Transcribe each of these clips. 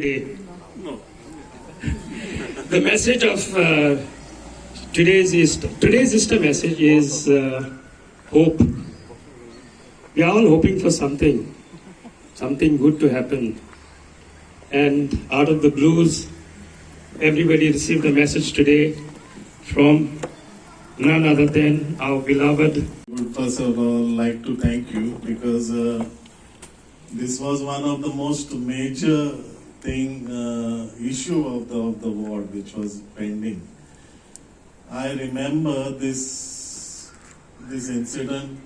today. The message of today's Easter message is hope. We are all hoping for something good to happen. And out of the blues, everybody received a message today from none other than our beloved. First of all, like to thank you because this was one of the most major issue of the ward which was pending. I remember this incident.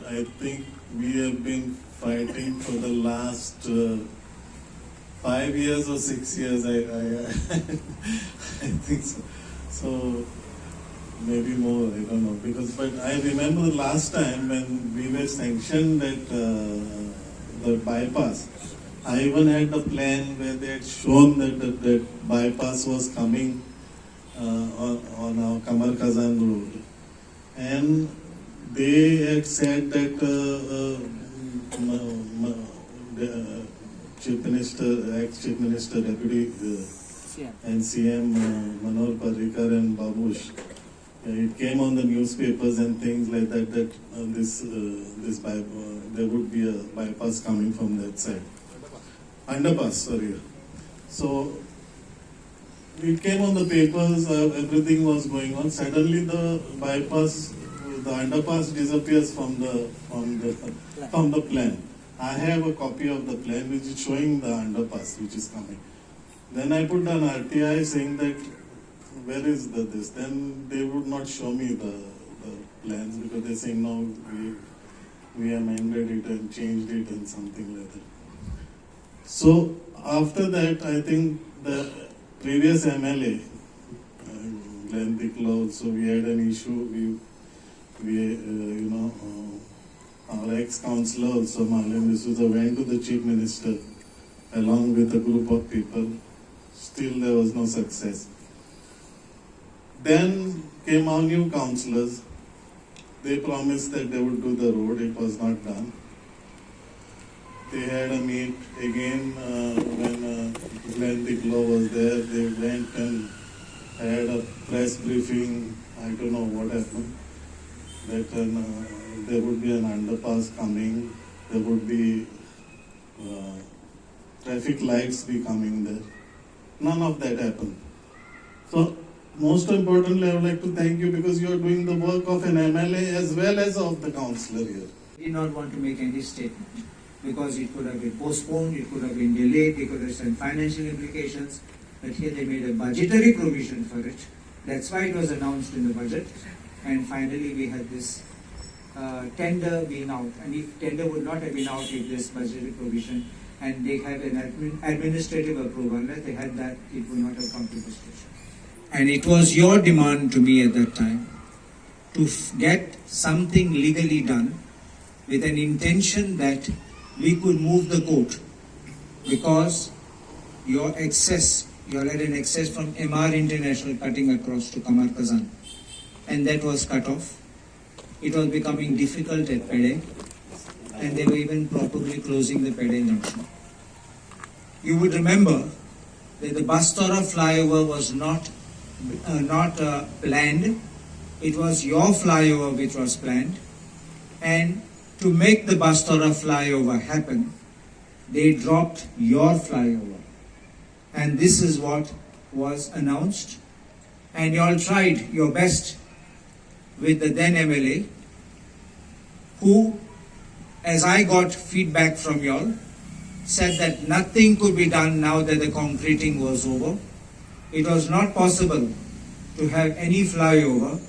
I think we have been fighting for the last 5 years or 6 years. I think so. So maybe more. I don't know but I remember the last time when we were sanctioned at the bypass. I even had a plan where they had shown that bypass was coming on our Kamarkhazan road, and they had said that the ex-Chief Minister, Deputy and CM Manor Parrikar and Babush, it came on the newspapers and things like that there would be a bypass coming from that side. Underpass, sorry. So it came on the papers, everything was going on. Suddenly the underpass disappears from the plan. I have a copy of the plan which is showing the underpass which is coming. Then I put an RTI saying that where is this? Then they would not show me the plans because they're saying no, we amended it and changed it and something like that. So after that, I think the previous MLA, Glenn Dikla also, we had an issue. Our ex-councillor also, Marlene D'Souza, went to the Chief Minister along with a group of people. Still there was no success. Then came our new councillors. They promised that they would do the road. It was not done. They had a meet again when Glenn Dikla was there. They went and had a press briefing. I don't know what happened. That there would be an underpass coming. There would be traffic lights be coming there. None of that happened. So most importantly, I would like to thank you because you are doing the work of an MLA as well as of the councillor here. I did not want to make any statement because it could have been postponed, it could have been delayed, it could have some financial implications. But here they made a budgetary provision for it. That's why it was announced in the budget. And finally we had this tender being out. And if tender would not have been out with this budgetary provision and they had an administrative approval, unless they had that, it would not have come to this station. And it was your demand to me at that time to get something legally done with an intention that we could move the court because you had an access from MR International cutting across to Kamarkhazan, and that was cut off. It was becoming difficult at Peddem, and they were even probably closing the Peddem Junction. You would remember that the Bastora flyover was not planned. It was your flyover which was planned, and to make the Bastora flyover happen, they dropped your flyover. And this is what was announced. And you all tried your best with the then MLA, who, as I got feedback from you all, said that nothing could be done now that the concreting was over. It was not possible to have any flyover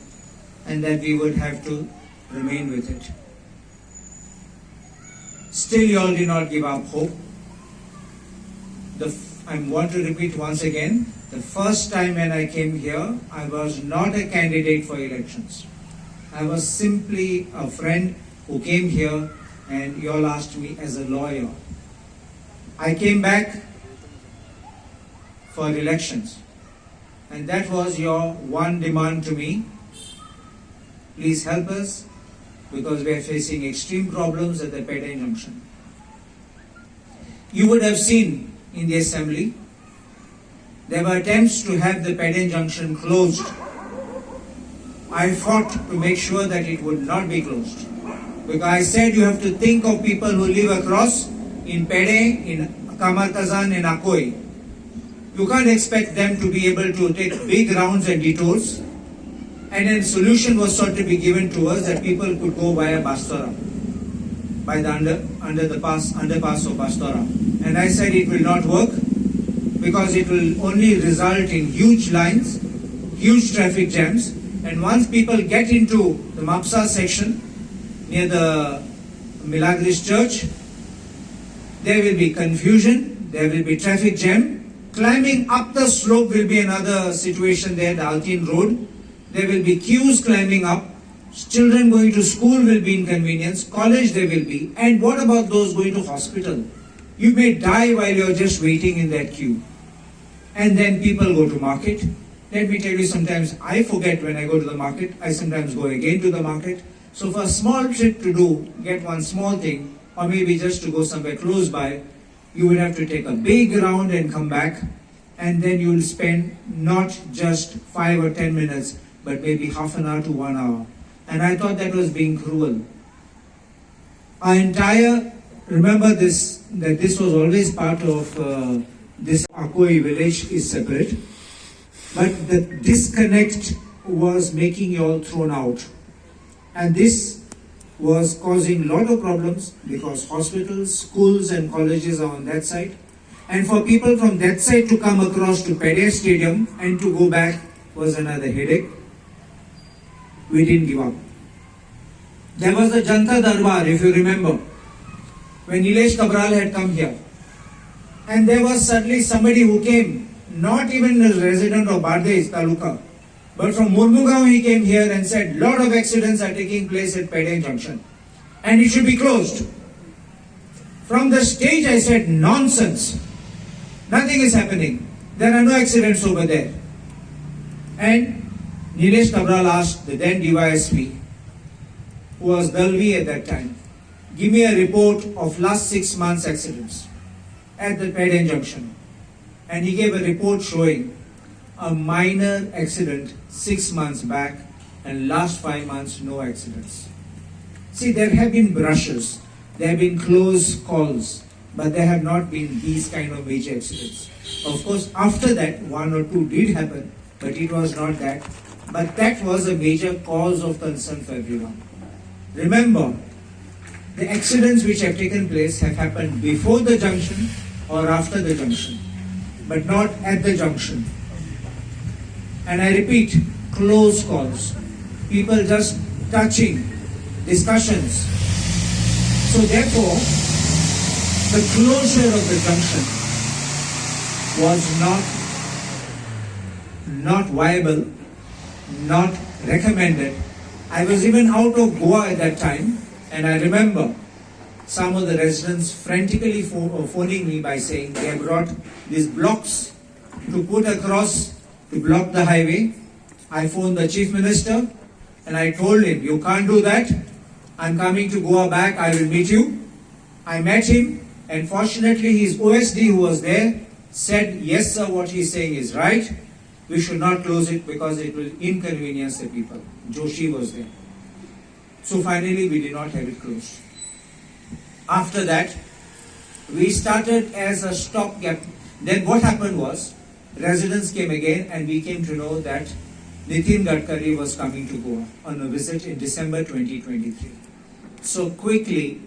and that we would have to remain with it. Still, you all did not give up hope. I want to repeat once again, the first time when I came here, I was not a candidate for elections. I was simply a friend who came here and you all asked me as a lawyer. I came back for elections and that was your one demand to me. Please help us because we are facing extreme problems at the Peddem Junction. You would have seen in the assembly. There were attempts to have the Peddem Junction closed. I fought to make sure that it would not be closed. Because I said you have to think of people who live across in Peddem, in Kamarkhazan and Akoi. You can't expect them to be able to take big rounds and detours. And then solution was sought to be given to us that people could go via Bastora, by the underpass of Bastora. And I said it will not work because it will only result in huge lines, huge traffic jams. And once people get into the Mapsa section near the Milagris Church, there will be confusion, there will be traffic jam. Climbing up the slope will be another situation there, the Altin Road. There will be queues climbing up. Children going to school will be inconvenienced. College there will be. And what about those going to hospital? You may die while you're just waiting in that queue. And then people go to market. Let me tell you, sometimes I forget when I go to the market. I sometimes go again to the market. So for a small trip to do, get one small thing, or maybe just to go somewhere close by, you will have to take a big round and come back. And then you will spend not just 5 or 10 minutes, but maybe half an hour to 1 hour. And I thought that was being cruel. Remember this, that this was always part of this Akoi village is separate. But the disconnect was making you all thrown out. And this was causing a lot of problems because hospitals, schools and colleges are on that side. And for people from that side to come across to Peddem Stadium and to go back was another headache. We didn't give up. There was the Janta Darbar, if you remember, when Nilesh Cabral had come here. And there was suddenly somebody who came, not even a resident of Bardez Taluka, but from Murmugaon he came here and said, lot of accidents are taking place at Peddem Junction and it should be closed. From the stage I said, nonsense. Nothing is happening. There are no accidents over there. And Nilesh Cabral asked the then DYSP, who was Dalvi at that time, give me a report of last 6 months accidents at the Peddem Junction. And he gave a report showing a minor accident 6 months back and last 5 months no accidents. See, there have been brushes, there have been close calls, but there have not been these kind of major accidents. Of course, after that, 1 or 2 did happen, but it was not that. But that was a major cause of concern for everyone. Remember, the accidents which have taken place have happened before the junction or after the junction, but not at the junction. And I repeat, close calls, people just touching, discussions. So therefore, the closure of the junction was not viable, not recommended. I was even out of Goa at that time, and I remember some of the residents frantically phoning me by saying they have brought these blocks to put across to block the highway. I phoned the Chief Minister and I told him, you can't do that. I'm coming to Goa back, I will meet you. I met him, and fortunately his OSD who was there said, yes sir, what he's saying is right. We should not close it because it will inconvenience the people. Joshi was there. So finally we did not have it closed. After that, we started as a stopgap. Then what happened was, residents came again and we came to know that Nitin Gadkari was coming to Goa on a visit in December 2023. So quickly,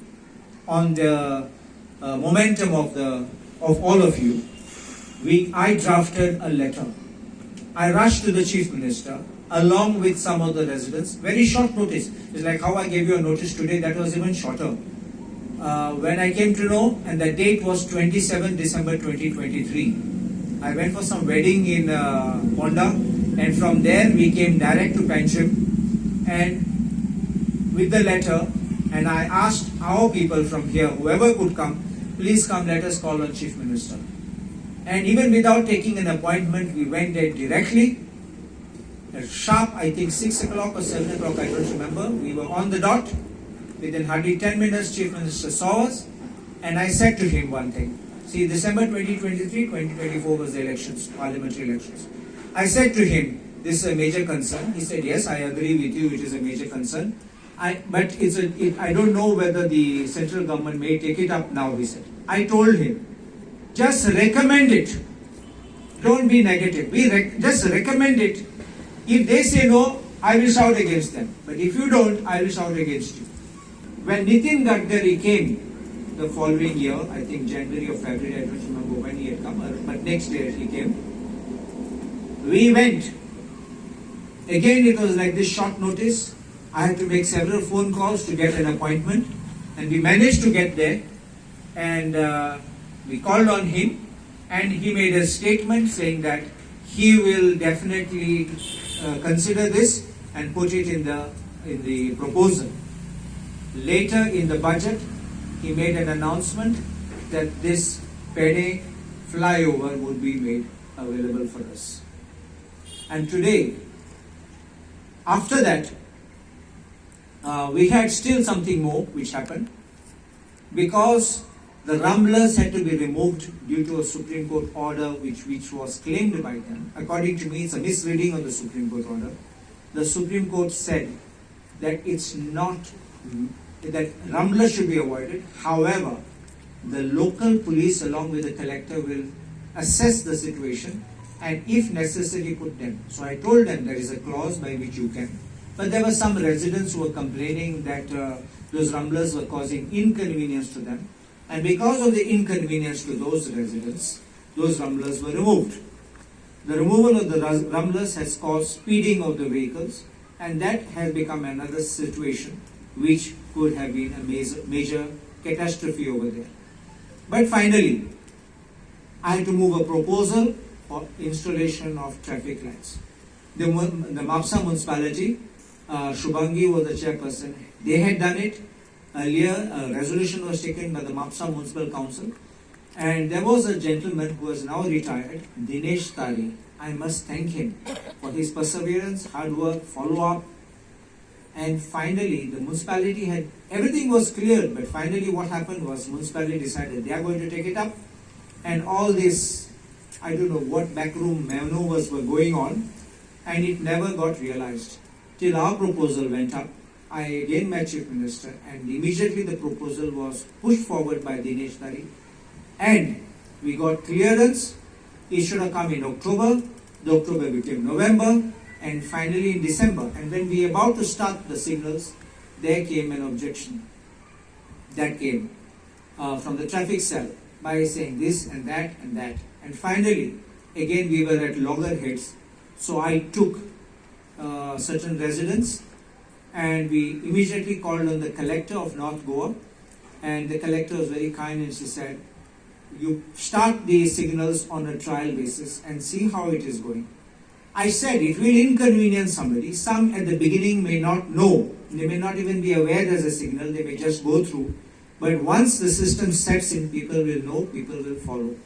on the momentum of all of you, I drafted a letter. I rushed to the Chief Minister along with some of the residents. Very short notice. It's like how I gave you a notice today, that was even shorter. When I came to know, and the date was 27 December 2023. I went for some wedding in Honda, and from there we came direct to Penchem and with the letter, and I asked our people from here, whoever could come, please come, let us call on Chief Minister. And even without taking an appointment, we went there directly. At sharp, I think 6 o'clock or 7 o'clock, I don't remember. We were on the dot. Within hardly 10 minutes, Chief Minister saw us. And I said to him one thing, See, December 2023, 2024 was the elections, parliamentary elections. I said to him, this is a major concern. He said, yes, I agree with you, it is a major concern. But I don't know whether the central government may take it up now, he said. I told him, just recommend it. Don't be negative. Just recommend it. If they say no, I will shout against them. But if you don't, I will shout against you. When Nitin Gadkari came the following year, I think January or February, I don't remember when he had come, but next year he came. We went. Again, it was like this short notice. I had to make several phone calls to get an appointment, and we managed to get there. And we called on him, and he made a statement saying that he will definitely consider this and put it in the proposal. Later in the budget, he made an announcement that this Peddem flyover would be made available for us. And today, after that, we had still something more which happened, because the rumblers had to be removed due to a Supreme Court order which was claimed by them. According to me, it's a misreading of the Supreme Court order. The Supreme Court said that it's not, that rumblers should be avoided. However, the local police along with the collector will assess the situation and if necessary put them. So I told them there is a clause by which you can. But there were some residents who were complaining that those rumblers were causing inconvenience to them. And because of the inconvenience to those residents, those rumblers were removed. The removal of the rumblers has caused speeding of the vehicles, and that has become another situation which could have been a major catastrophe over there. But finally, I had to move a proposal for installation of traffic lights. The Mapsa municipality, Shubhangi was the chairperson, they had done it. Earlier, a resolution was taken by the Mapsa Municipal Council, and there was a gentleman who is now retired, Dinesh Tari. I must thank him for his perseverance, hard work, follow-up, and finally the municipality had, everything was cleared, but finally what happened was municipality decided they are going to take it up, and all this, I don't know what backroom maneuvers were going on, and it never got realized till our proposal went up. I again met Chief Minister, and immediately the proposal was pushed forward by Dinesh Tari, and we got clearance. It should have come in October, the October became November, and finally in December. And when we were about to start the signals, there came an objection that came from the traffic cell by saying this and that and that. And finally, again we were at loggerheads, so I took certain residents, and we immediately called on the collector of North Goa, and the collector was very kind, and she said, you start the signals on a trial basis and see how it is going. I said it will inconvenience somebody. Some at the beginning may not know, they may not even be aware there's a signal, they may just go through. But once the system sets in, people will know, people will follow.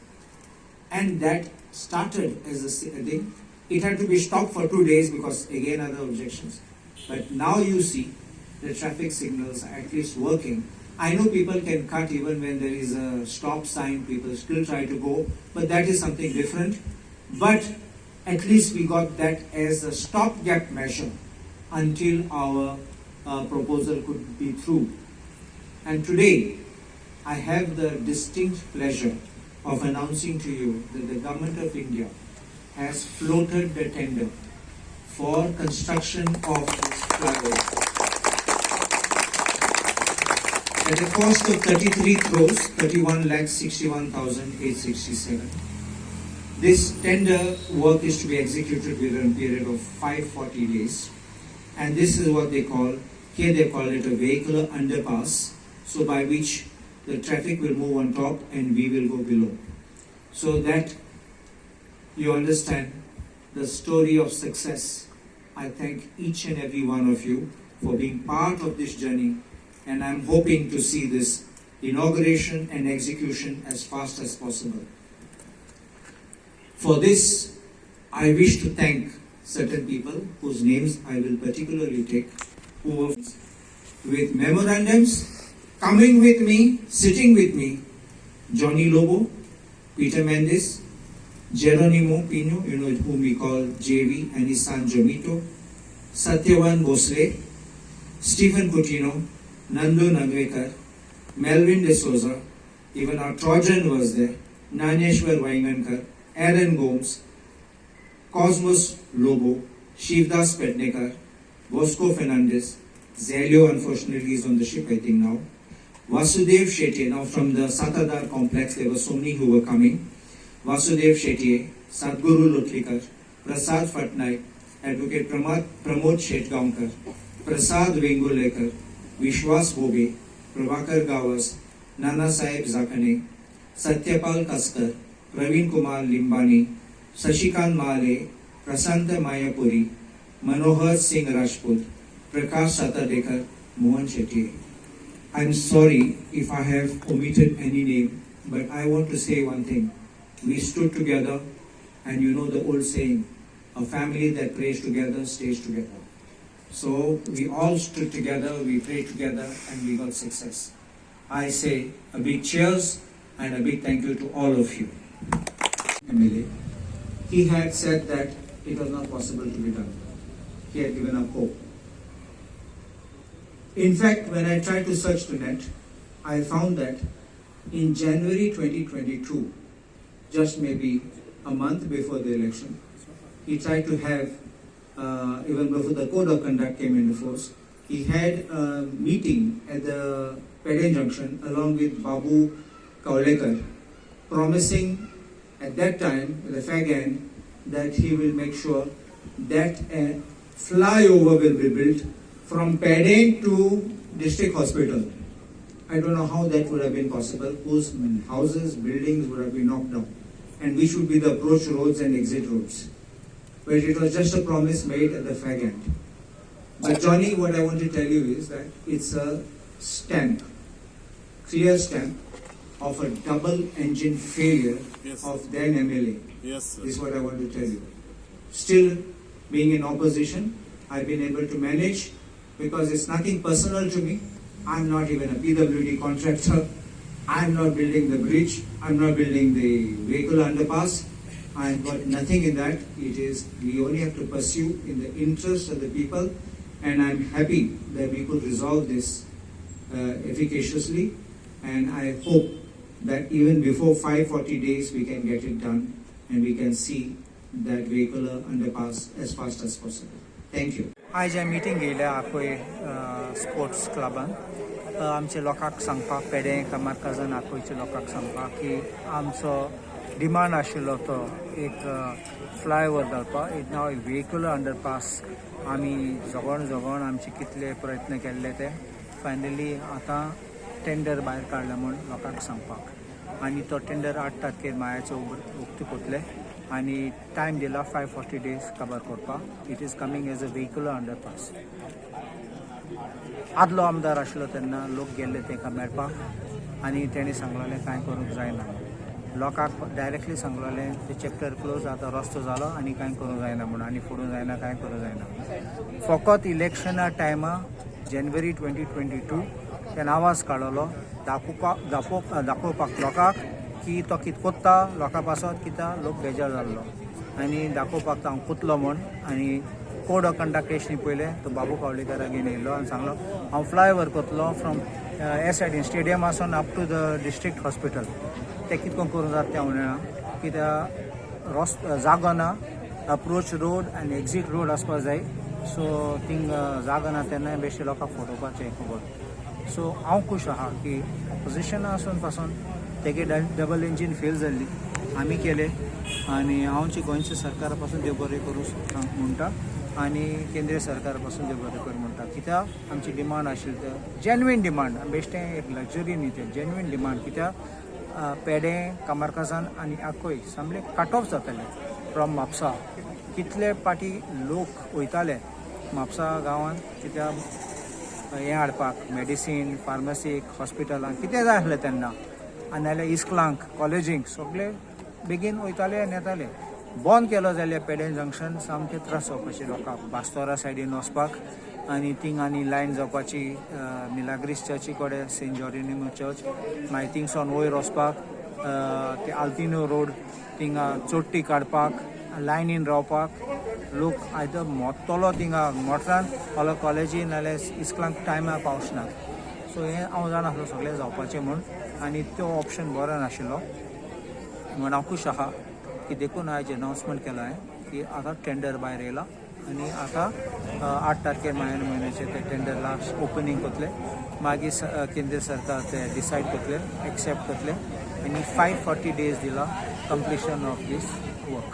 And that started as a thing. It had to be stopped for 2 days because again other objections. But now you see the traffic signals are at least working. I know people can cut even when there is a stop sign, people still try to go, but that is something different. But at least we got that as a stopgap measure until our proposal could be through. And today, I have the distinct pleasure of announcing to you that the Government of India has floated the tender for construction of this flyover at a cost of 33 crores, 31,61,867. This tender work is to be executed within a period of 540 days. And this is what they call, here they call it a vehicular underpass, so by which the traffic will move on top and we will go below. So that you understand the story of success. I thank each and every one of you for being part of this journey, and I'm hoping to see this inauguration and execution as fast as possible. For this, I wish to thank certain people whose names I will particularly take, who were with memorandums, coming with me, sitting with me, Johnny Lobo, Peter Mendes, Geronimo Pino, whom we call JV, and his son Jomito, Satyavan Bosle, Stephen Coutinho, Nando Nagvekar, Melvin De Souza, even our Trojan was there, Naneshwar Vaingankar, Aaron Gomes, Cosmos Lobo, Shivdas Petnekar, Bosco Fernandez, Zelio unfortunately is on the ship I think now, Vasudev Shetye, now from the Satadar complex there were so many who were coming, Vasudev Shetye, Sadguru Lutlikar, Prasad Patnaik, Advocate Pramod Shetgaonkar, Prasad Vengulekar, Vishwas Bobe, Prabhakar Gawas, Nana Sahib Zakane, Satyapal Kaskar, Praveen Kumar Limbani, Sashikant Male, Prasanta Mayapuri, Manohar Singh Rajput, Prakash Satadekar, Mohan Shetty. I'm sorry if I have omitted any name, but I want to say one thing. We stood together, and you know the old saying, a family that prays together stays together. So we all stood together, we prayed together, and we got success. I say a big cheers and a big thank you to all of you. MLA. He had said that it was not possible to be done. He had given up hope. In fact, when I tried to search the net, I found that in January 2022, just maybe a month before the election, he tried to have, even before the code of conduct came into force, he had a meeting at the Peddem Junction along with Babu Kaulekar, promising at that time, the fag end, that he will make sure that a flyover will be built from Peddem to district hospital. I don't know how that would have been possible, whose houses, buildings would have been knocked down, and which would be the approach roads and exit roads. But it was just a promise made at the fag end. But Johnny, what I want to tell you is that it's a stamp, clear stamp of a double engine failure of then MLA. Yes, sir. This is what I want to tell you. Still, being in opposition, I've been able to manage because it's nothing personal to me. I'm not even a PWD contractor. I'm not building the bridge. I'm not building the vehicle underpass. I've got nothing in that. It is, we only have to pursue in the interest of the people, and I'm happy that we could resolve this efficaciously, and I hope that even before 540 days we can get it done and we can see that vehicular underpass as fast as possible. Thank you. आज meeting घेयल्या आकोय sports क्लबान आमचे लोकांक सांगपाक पेडे-कामारकाजान आकोयचे लोकांक सांगपाक की आमचो demand आशिल्लो तो एक फ्लायओवर घालपाक एक नाव व्हेहिक्युलर अंडरपास आमी जोगोन आमचे कितले प्रयत्न केल्ले ते फायनली आतां टेंडर भायर काडला म्हूण लोकांक सांगपाक आनी तो टेंडर 8 तारखेर मायाचे उक्ती कोतले आनी टायम दिला 540 days कवर करपाक. It is coming as a vehicular underpass. आदलो आमदार आशिल्लो तेन्ना लोक गेल्ले ताका मेळपाक आनी तेणी सांगलेलें कांय करूंक जायना. लोकांक डायरेक्टली सांगलेलें ते चॅप्टर क्लोज आतां रस्तो जालो आनी कांय करूंक जायना म्हणून आनी फुडूं जायना कांय करूंक जायना. फकत इलेक्शना टायमा जानेवारी 2022 तेणें आवाज काडलो दाखोवपाक लोकांक की तो कितें कोत्ता लोकां पासत कित्या लोक बेजार जाल्लो आनी दाखोवपाक हांव कोतलो म्हूण आनी कोड ऑफ कंडक्टेशनी पयलें तो बाबू कावळेकाराक घेवन येयल्लो आनी सांगलो हांव फ्लायओवर कोतलो फ्रॉम हे सायडीन स्टेडियम आसून up to the district hospital. ते कितको करूं जाता तें हांव म्हणना कित्याक जागो ना. अप्रोच रोड आनी एक्झीट रोड आसपाक जाय सो थिंग जागो ना तेन्ना बेश्टे लोकांक फटोवपाचें खबर. सो हांव खूश आहा की ऑपोजिशना आसून पासून तेगे डबल इंजीन फेल जाल्ली आमी केले आनी हांवची गोंयच्या सरकारा पासून देव बरें करूं म्हणटा आनी केंद्रीय सरकारा पासून देव बरें करूं म्हणटा. कित्याक आमची डिमांड आशिल्ली ते जेन्युइन डिमांड बेश्टें एक लग्जरी न्ही तें जेन्युइन डिमांड कित्याक पेडे-कामारकाजान आनी आकोय सामके कट ऑफ जाताले फ्रॉम म्हापसा. कितले पाटी लोक वयताले म्हापसा गांवांत कित्याक हें हाडपाक मेडिसीन फार्मसीक हॉस्पिटलांक कितें जाय आसलें तेन्ना आनी नाल्यार इस्कलांक कॉलेजींक सगळे बेगीन वयताले आनी येताले. बंद केलो जाल्यार पेडे जंक्शन सामकें त्रास जावपाचे लोकांक बास्तोरा सायडीन वचपाक आनी थिंग आनी लायन जावपाची मिलाग्रीस चर्ची कडेन सेंट जॉर्जिनिमो चर्च मागीर थिंगसोन वयर वचपाक ते आल्तिनो रोड थिंगा चोट्टी काडपाक लायनीन रावपाक लोक आयदर मोडटलो थिंगा मोटरान ऑल कॉलेजीन नाल्यार इस्कलांक टायमार पावचनात. सो हें हांव जाणासलो सगळें जावपाचें म्हूण आनी तो ऑप्शन बरो नाशिल्लो म्हूण हांव खूश आहा की देखून आयज अनावन्समेंट केला हांवें की आतां टेंडर भायर येयला आनी आतां 8 तारखेर म्हयन्याचे ते टेंडर लास्ट ओपनिंग करतले. मागीर केंद्र सरकार ते डिसायड करतले एक्सेप्ट करतले आनी 540 days दिला कंप्लिशन ऑफ दीस वर्क.